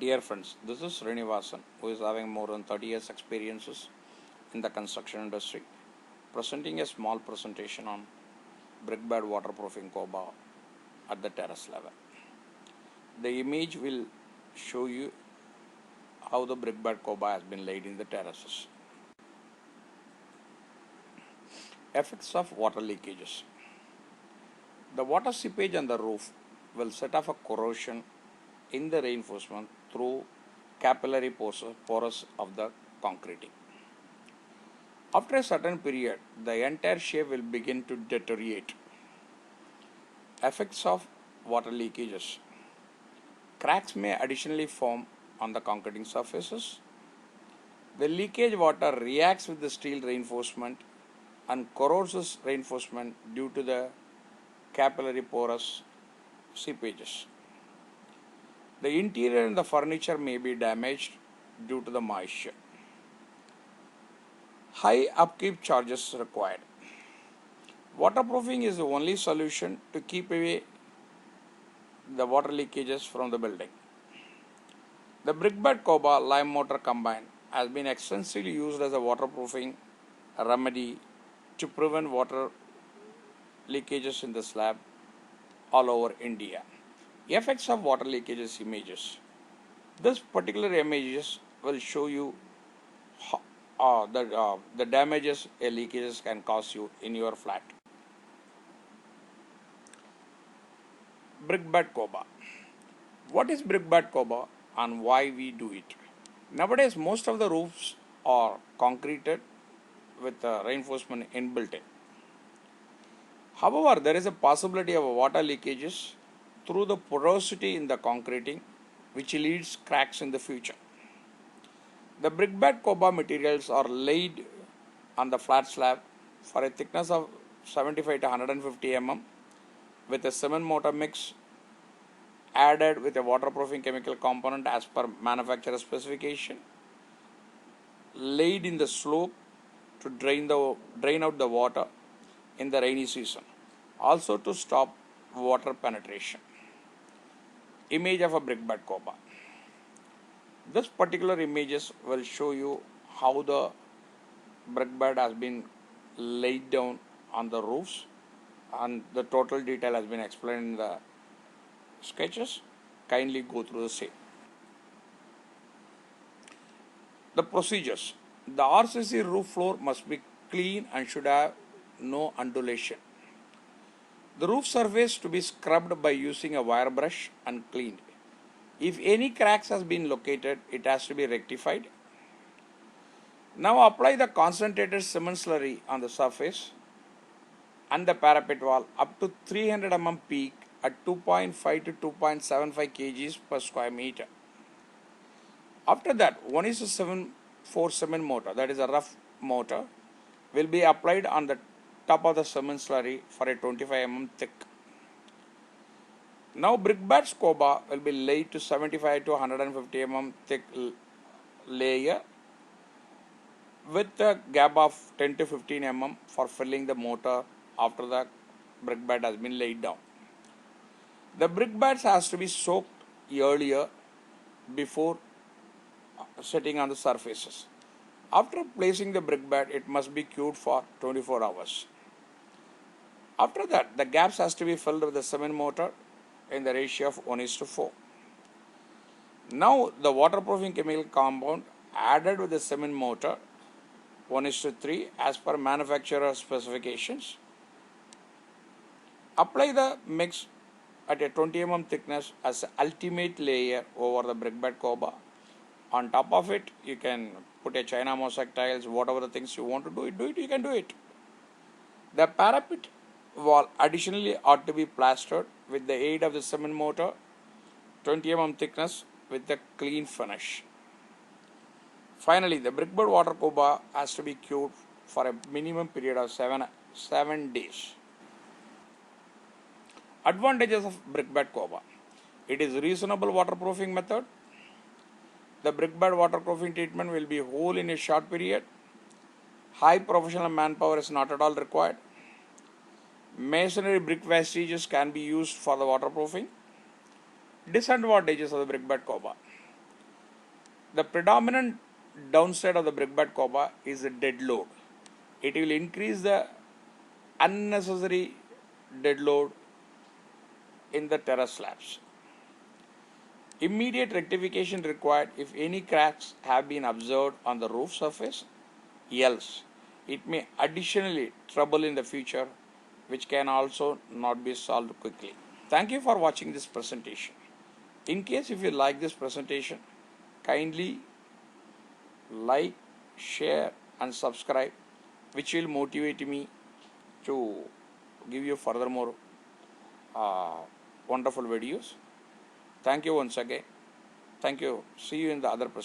Dear friends, this is Srinivasan, who is having more than 30 years experiences in the construction industry, presenting a small presentation on brickbed waterproofing coba at the terrace level. The image will show you how the brickbed coba has been laid in the terraces. Effects of water leakages. The water seepage on the roof will set off a corrosion in the reinforcement through capillary pores of the concreting. After a certain period, the entire shape will begin to deteriorate. Effects of water leakages. Cracks may additionally form on the concreting surfaces. The leakage water reacts with the steel reinforcement and corrodes this reinforcement due to the capillary porous seepages. The interior and the furniture may be damaged due to the moisture. High upkeep charges required. Waterproofing is the only solution to keep away the water leakages from the building. The brickbed coba lime mortar combine has been extensively used as a waterproofing remedy to prevent water leakages in the slab all over India. Effects of water leakages images. This particular images will show you the damages a leakages can cause you in your flat. Brickbed coba. What is brickbed coba and why we do it? Nowadays, most of the roofs are concreted with reinforcement inbuilt in. However, there is a possibility of water leakages through the porosity in the concreting, which leads cracks in the future. The brickbed coba materials are laid on the flat slab for a thickness of 75 to 150 mm with a cement mortar mix added with a waterproofing chemical component as per manufacturer specification, laid in the slope to drain out the water in the rainy season, also to stop water penetration. Image of a brickbed coba. This particular images will show you how the brickbed has been laid down on the roofs, and the total detail has been explained in the sketches. Kindly go through the same. The procedures. The RCC roof floor must be clean and should have no undulation. The roof surface to be scrubbed by using a wire brush and cleaned. If any cracks has been located, it has to be rectified. Now apply the concentrated cement slurry on the surface and the parapet wall up to 300 mm peak at 2.5 to 2.75 kgs per square meter. After that, 1:7:4 cement mortar, that is a rough mortar, will be applied on the top of the cement slurry for a 25 mm thick. Now brickbed coba will be laid to 75 to 150 mm thick layer with a gap of 10 to 15 mm for filling the mortar after the brickbed has been laid down. The brickbeds has to be soaked earlier before setting on the surfaces. After placing the brickbed, it must be cured for 24 hours. After that, the gaps has to be filled with the cement mortar in the ratio of 1:4. Now, the waterproofing chemical compound added with the cement mortar 1:3 as per manufacturer specifications. Apply the mix at a 20 mm thickness as an ultimate layer over the brickbed coba. On top of it, you can put a China mosaic tiles, whatever the things you want to do it, you can do it. The parapet wall additionally ought to be plastered with the aid of the cement mortar, 20 mm thickness with a clean finish. Finally, the brickbed water coba has to be cured for a minimum period of 7 days. Advantages of brickbed coba. It is a reasonable waterproofing method. The brickbed waterproofing treatment will be whole in a short period. High professional manpower is not at all required. Masonry brick vestiges can be used for the waterproofing. Disadvantages of the brickbed coba. The predominant downside of the brickbat copper is the dead load. It will increase the unnecessary dead load in the terrace slabs. Immediate rectification required if any cracks have been observed on the roof surface, else it may additionally trouble in the future, which can also not be solved quickly. Thank you for watching this presentation. In case if you like this presentation, kindly like, share and subscribe, which will motivate me to give you furthermore wonderful videos. Thank you once again. Thank you. See you in the other presentation.